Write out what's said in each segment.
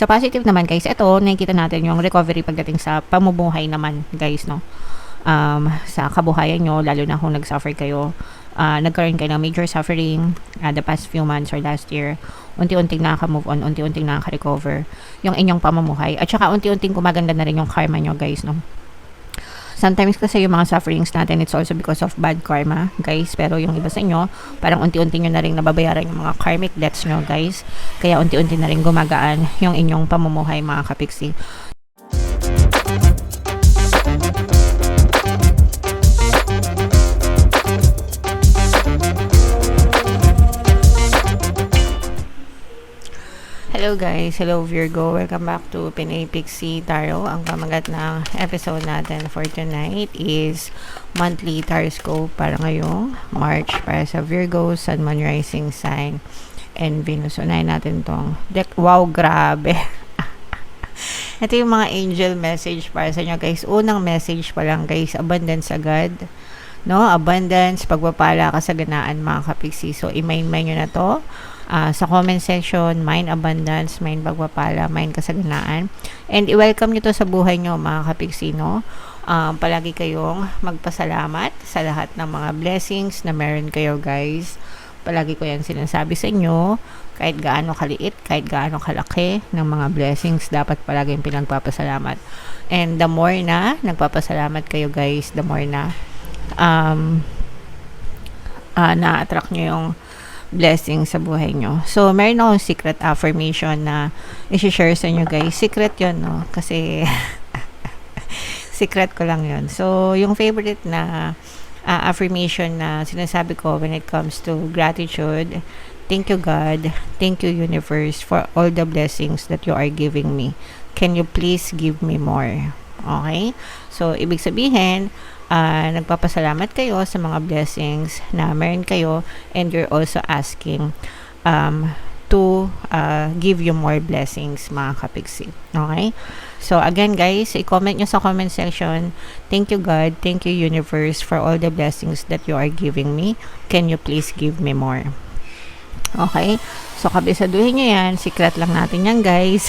Sa positive naman guys, ito nakikita natin yung recovery pagdating sa pamumuhay naman guys, no? Sa kabuhayan nyo, lalo na kung nag-suffer kayo, nagkaroon kayo ng major suffering the past few months or last year, unti-unting nakaka-move on, unti-unting nakaka-recover yung inyong pamumuhay, at saka unti-unting gumaganda na rin yung karma nyo guys, no? Sometimes kasi yung mga sufferings natin, it's also because of bad karma, guys. Pero yung iba sa inyo, parang unti-unti nyo na rin nababayaran yung mga karmic debts nyo, guys. Kaya unti-unti na rin gumagaan yung inyong pamumuhay, mga kapiksi. Hello guys, hello Virgo, welcome back to Pinay Pixie Tarot. Ang pamagat ng episode natin for tonight is monthly taroscope para ngayong March para sa Virgo, Sun, Moon, Rising Sign, and Venus. Unahin natin tong deck. Wow, grabe! Ito yung mga angel message para sa inyo guys. Unang message pa lang guys, abundance agad. No, abundance, pagpapala, kasaganaan mga kapiksi. So, i-main-main nyo na to. Sa comment section, mind abundance, mind pagpapala, mind kasaganaan. And i-welcome nyo to sa buhay nyo mga kapiksi, no? Palagi kayong magpasalamat sa lahat ng mga blessings na meron kayo guys. Palagi ko yan sinasabi sa inyo. Kahit gaano kaliit, kahit gaano kalaki ng mga blessings, dapat palagi yung pinagpapasalamat. And the more na nagpapasalamat kayo guys, the more na na-attract nyo yung blessing sa buhay nyo. So, meron akong secret affirmation na i-share sa inyo guys. Secret yun, no? Kasi secret ko lang yun. So, yung favorite na affirmation na sinasabi ko when it comes to gratitude: thank you God, thank you universe for all the blessings that you are giving me. Can you please give me more? Okay? So, ibig sabihin, nagpapasalamat kayo sa mga blessings na meron kayo, and you're also asking to give you more blessings mga kapiksi. Okay? So, again guys, i-comment nyo sa comment section, thank you God, thank you universe for all the blessings that you are giving me. Can you please give me more? Okay? So, kabisaduhin nyo yan. Secret lang natin yan guys.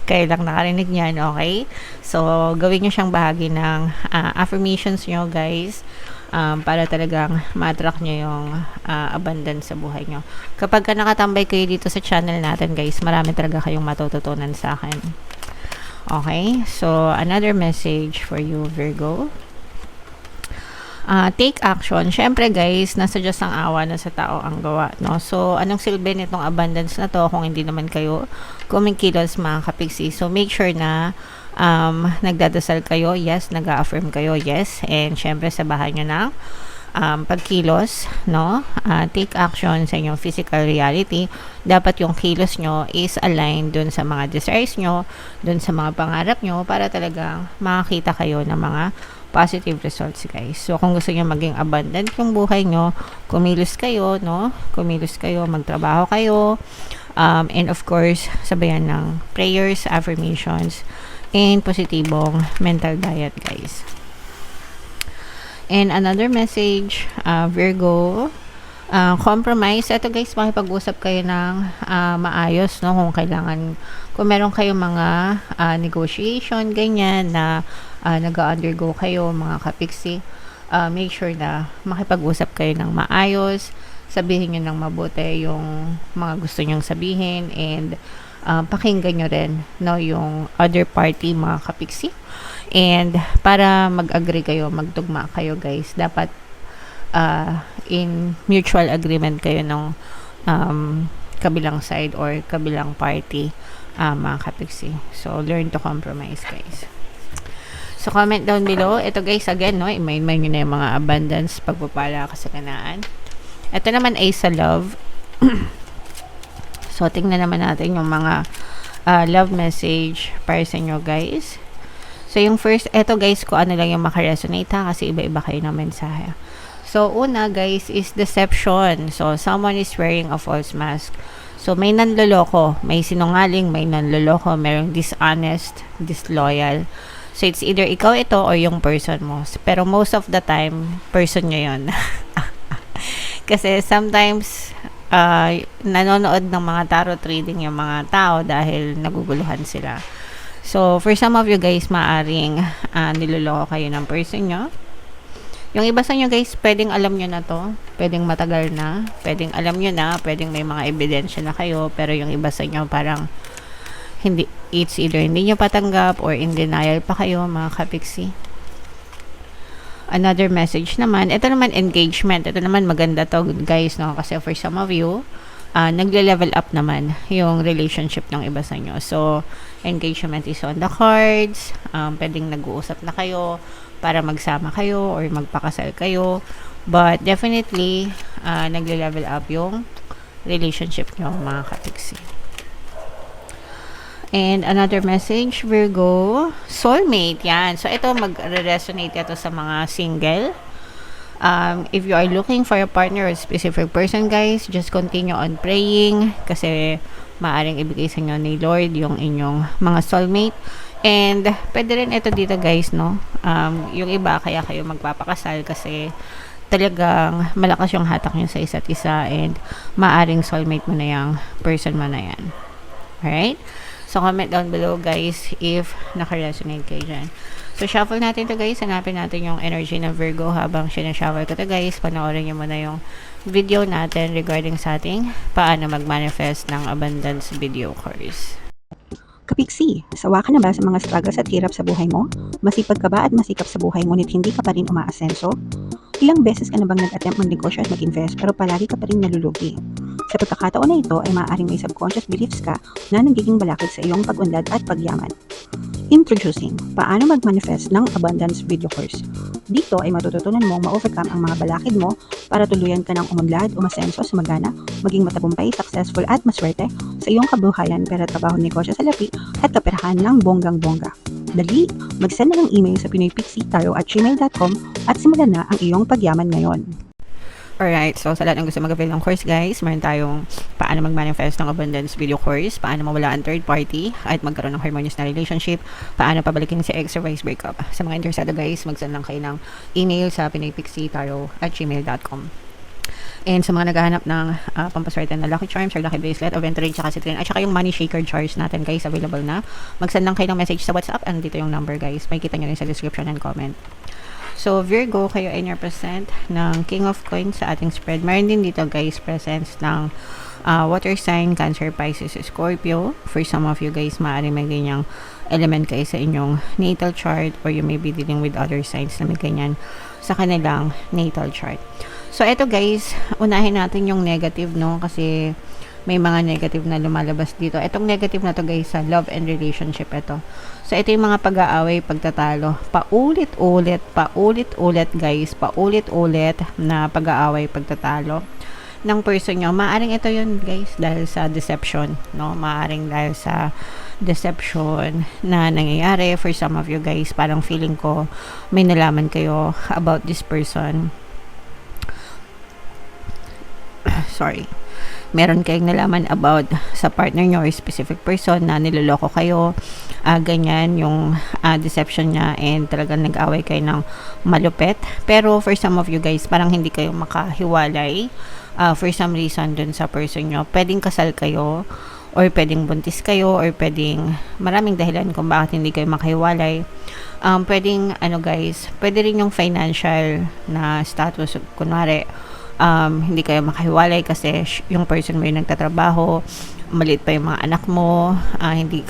Kayo lang nakarinig niyan, okay? So, gawin nyo siyang bahagi ng affirmations nyo, guys, para talagang ma-attract nyo yung abundance sa buhay nyo. Kapag ka nakatambay kayo dito sa channel natin, guys, marami talaga kayong matututunan sa akin. Okay? So, another message for you, Virgo. Take action. Syempre guys, nasa Diyos ang awa, nasa tao ang gawa, no? So, anong silbi nitong abundance na to kung hindi naman kayo kumikilos mga kapiksi? So, make sure na nagdadasal kayo, yes, nag-affirm kayo, yes, and syempre sabahan nyo ng pagkilos, no? Take action sa inyong physical reality. Dapat yung kilos nyo is aligned dun sa mga desires nyo, dun sa mga pangarap nyo, para talagang makakita kayo ng mga positive results guys. So, kung gusto nyo maging abundant yung buhay nyo, kumilos kayo, no? Kumilos kayo, magtrabaho kayo, and of course, sabayan ng prayers, affirmations, and positibong mental diet guys. And another message, Virgo, compromise. Ito guys, makipag-usap kayo ng maayos, no? Kung kailangan, kung meron kayong mga negotiation, ganyan, na nag-undergo kayo, mga kapiksi, make sure na makipag-usap kayo ng maayos, sabihin nyo ng mabuti yung mga gusto nyong sabihin, and pakinggan nyo rin, no, yung other party, mga kapiksi. And para mag-agree kayo, magtugma kayo guys, dapat in mutual agreement kayo ng kabilang side or kabilang party, mga kapiksi. So, learn to compromise guys. So, comment down below. Ito guys, again, no, i-main nyo na yung mga abundance, pagpapala, kasaganaan. Ito naman ay sa love. So, tingnan naman natin yung mga love message para sa inyo guys. So, yung first, ito guys, kung ano lang yung makaresonate ha, kasi iba-iba kayo ng mensahe. So, una guys is deception. So, someone is wearing a false mask. So, may nanloloko, may sinungaling, may nanloloko, merong dishonest, disloyal. So, it's either ikaw ito or yung person mo. Pero most of the time, person nyo yun. Kasi sometimes, nanonood ng mga tarot reading yung mga tao dahil naguguluhan sila. So, for some of you guys, maaring niloloko kayo ng person nyo. Yung iba sa inyo guys, pwedeng alam nyo na to, pwedeng matagal na, pwedeng alam nyo na, pwedeng may mga ebidensya na kayo, pero yung iba sa inyo parang hindi, it's either hindi nyo patanggap or in denial pa kayo mga kapiksi. Another message naman, ito naman engagement, ito naman maganda to guys, no? Kasi for some of you, nagle-level up naman yung relationship ng iba sa inyo. So, engagement is on the cards, pwedeng nag-uusap na kayo, para magsama kayo or magpakasal kayo. But definitely, nagle-level up yung relationship nyo mga kapiksi. And another message, Virgo, soulmate. Yan. So, ito mag-resonate ito sa mga single. If you are looking for a partner or a specific person, guys, just continue on praying kasi maaring ibigay sa inyo ni Lord yung inyong mga soulmate. And pwede rin ito dito guys, no? Yung iba kaya kayo magpapakasal kasi talagang malakas yung hatak nyo sa isa't isa and maaring soulmate mo na yung person mo na yan. Alright? So comment down below guys if naka-resonate kayo dyan. So shuffle natin to guys. Hanapin natin yung energy ng Virgo habang sinashuffle ko to guys. Panoorin nyo muna yung video natin regarding sa ating paano mag-manifest ng abundance video course. Kapiksi, sawa ka na ba sa mga struggles at hirap sa buhay mo? Masipag ka ba at masikap sa buhay ngunit hindi ka pa rin umaasenso? Ilang beses ka na bang nag-attempt magnegosyo at mag-invest pero palagi ka pa rin nalulugi? Sa pagkakataon na ito ay maaaring may subconscious beliefs ka na nagiging balakid sa iyong pag-unlad at pagyaman. Introducing, paano mag-manifest ng abundance video course. Dito ay matututunan mong ma-overcome ang mga balakid mo para tuluyan ka ng umunlad, umasenso, sumagana, maging matagumpay, successful at maswerte sa iyong kabuhayan, pera, trabaho, negosyo sa lapi at kaperahan ng bonggang-bongga. Dali, mag-send na ng email sa pinoypixie@gmail.com at simulan na ang iyong pagyaman ngayon. Alright, so sa lahat ng gusto mag-avail ng course guys, meron tayong paano mag-manifest ng abundance video course, paano mawala ang third party at magkaroon ng harmonious na relationship, paano pabalikin si ex or vice breakup. Sa mga interesado guys, mag-send lang kayo ng email sa pinoypixie@gmail.com. And sa mga naghahanap ng pampaswerte na lucky charms or lucky bracelet, aventurine, tsaka citrine, at saka yung money shaker jars natin guys, available na. Mag-send lang kayo ng message sa WhatsApp, and dito yung number guys. May kita nyo rin sa description and comment. So, Virgo, kayo ay present ng King of Coins sa ating spread. Meron din dito guys, presence ng water sign, Cancer, Pisces, Scorpio. For some of you guys, maaari may ganyang element kayo sa inyong natal chart or you may be dealing with other signs na may ganyan sa kanilang natal chart. So, eto guys, unahin natin yung negative, no? Kasi may mga negative na lumalabas dito. Etong negative na to guys sa love and relationship ito. So, ito yung mga pag-aaway, pagtatalo. Paulit-ulit guys. Paulit-ulit na pag-aaway, pagtatalo ng person nyo. Maaring ito yun guys dahil sa deception, no? Maaring dahil sa deception na nangyayari. For some of you guys, parang feeling ko may nalaman kayo about this person. Sorry. Meron kayong nalaman about sa partner nyo or specific person na niloloko kayo, ganyan yung deception niya and talagang nag-away kayo ng malupit. Pero for some of you guys, parang hindi kayo makahiwalay for some reason dun sa person nyo. Pwedeng kasal kayo or pwedeng buntis kayo or pwedeng maraming dahilan kung bakit hindi kayo makahiwalay. Pwedeng guys, pwede rin yung financial na status, kunwari hindi kayo makahiwalay kasi yung person mo yung nagtatrabaho, maliit pa yung mga anak mo,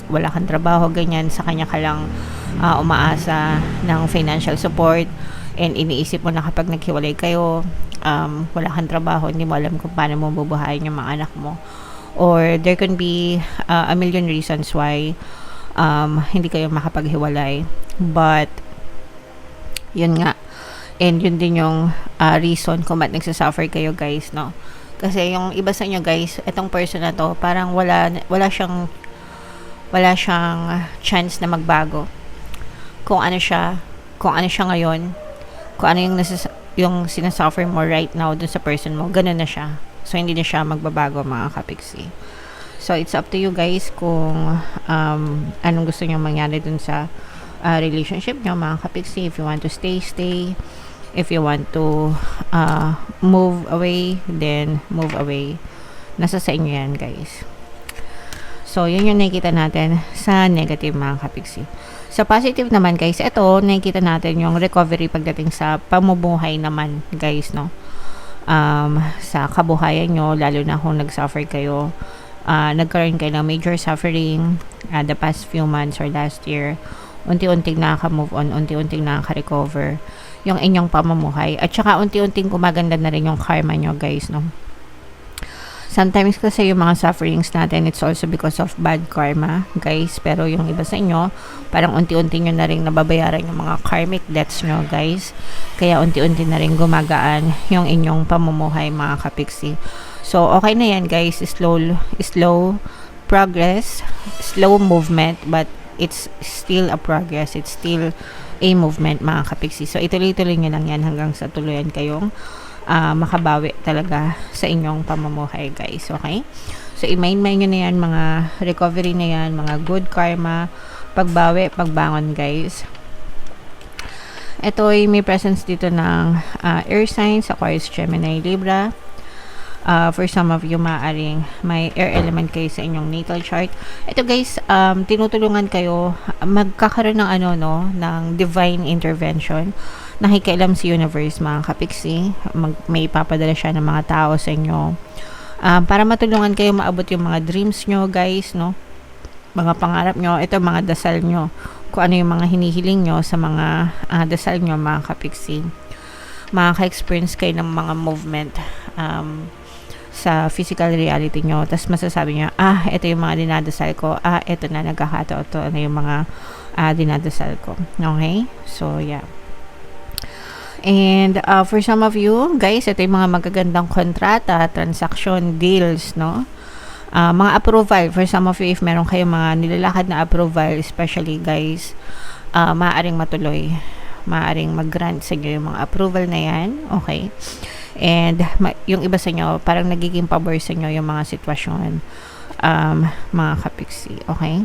wala kang trabaho, ganyan, sa kanya ka lang umaasa ng financial support and iniisip mo na kapag naghiwalay kayo, wala kang trabaho, hindi mo alam kung paano mo bubuhayin yung mga anak mo, or there can be a million reasons why hindi kayo makapaghiwalay, but yun nga. And yun din yung reason kung ba't nagsasuffer kayo guys, no? Kasi yung iba sa inyo guys, itong person na to, parang wala siyang chance na magbago. Kung ano siya ngayon, kung ano yung sinasuffer mo right now dun sa person mo, ganun na siya. So, hindi na siya magbabago mga kapiksi. So, it's up to you guys kung anong gusto nyo mangyari dun sa relationship nyo mga kapiksi. If you want to stay. If you want to move away, then move away. Nasa sa inyo yan, guys. So, yun yung nakikita natin sa negative, mga kapiksi. Sa positive naman, guys, ito, nakikita natin yung recovery pagdating sa pamumuhay naman, guys, no? Sa kabuhayan nyo, lalo na kung nag-suffer kayo, nagkaroon kayo ng major suffering the past few months or last year, unti-unting nakaka-move on, unti-unting nakaka-recover yung inyong pamumuhay, at saka unti-unting gumaganda na rin yung karma nyo, guys, no? Sometimes kasi yung mga sufferings natin, it's also because of bad karma, guys. Pero yung iba sa inyo, parang unti-unti nyo na rin nababayaran yung mga karmic debts nyo, guys. Kaya unti-unti na rin gumagaan yung inyong pamumuhay, mga kapiksi. So, okay na yan, guys. Slow progress, slow movement, but it's still a progress. It's still a movement, mga kapiksi. So, ituloy-tuloy nyo lang yan hanggang sa tuluyan kayong makabawi talaga sa inyong pamumuhay, guys. Okay? So, i-mind nyo na yan, mga recovery na yan, mga good karma, pagbawi, pagbangon, guys. Ito ay may presence dito ng air signs, Aquarius, Gemini, Libra. For some of you, maaring may air element kayo sa inyong natal chart. Ito, guys, tinutulungan kayo magkakaroon ng ng divine intervention. Nakikialam si universe, mga kapiksi. May ipapadala siya ng mga tao sa inyo para matulungan kayo maabot yung mga dreams nyo, guys, no? Mga pangarap nyo. Ito, mga dasal nyo. Kung ano yung mga hinihiling nyo sa mga dasal nyo, mga kapiksi. Makaka-experience kayo ng mga movement sa physical reality nyo. Tapos masasabi nyo, ito yung mga dinadasal ko. Ito na, nagkakataon. Ito na yung mga dinadasal ko. Okay? So, yeah. And for some of you, guys, ito yung mga magagandang kontrata, transaction, deals, no? Mga approval. For some of you, if meron kayong mga nilalakad na approval, especially, guys, maaaring matuloy. Maaaring mag-grant sa inyo yung mga approval na yan. Okay? And yung iba sa inyo, parang nagiging pabor sa inyo yung mga sitwasyon, mga kapiksi. Okay?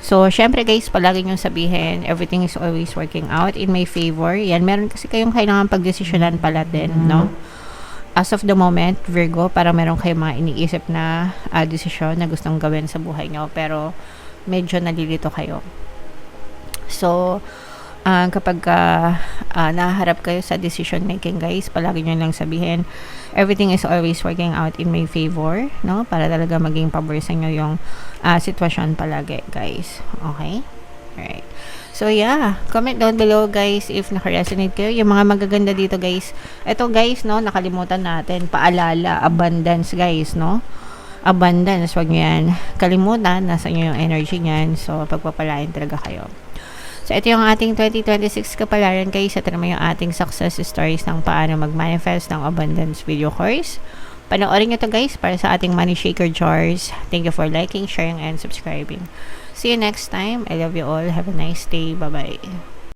So, syempre, guys, palagi nyo sabihin, everything is always working out in my favor. Yan, meron kasi kayong kailangan pagdesisyonan pala din, no? As of the moment, Virgo, parang meron kayong mga iniisip na desisyon na gustong gawin sa buhay nyo, pero medyo nalilito kayo. So, kapag naharap kayo sa decision making, guys, palagi nyo lang sabihin, everything is always working out in my favor, no? Para talaga maging pabor sa inyo yung sitwasyon palagi, guys. Okay? Alright. So, yeah. Comment down below, guys, if naka-resonate kayo. Yung mga magaganda dito, guys. Ito, guys, no? Nakalimutan natin. Paalala. Abundance, guys, no? Abundance. Huwag nyo yan kalimutan. Nasa nyo yung energy nyan. So, pagpapalain talaga kayo. So, ito yung ating 2026 kapalaran, guys. Ito naman yung ating success stories ng paano mag-manifest ng abundance video course. Panoorin nyo to, guys, para sa ating money shaker jars. Thank you for liking, sharing, and subscribing. See you next time. I love you all. Have a nice day. Bye-bye.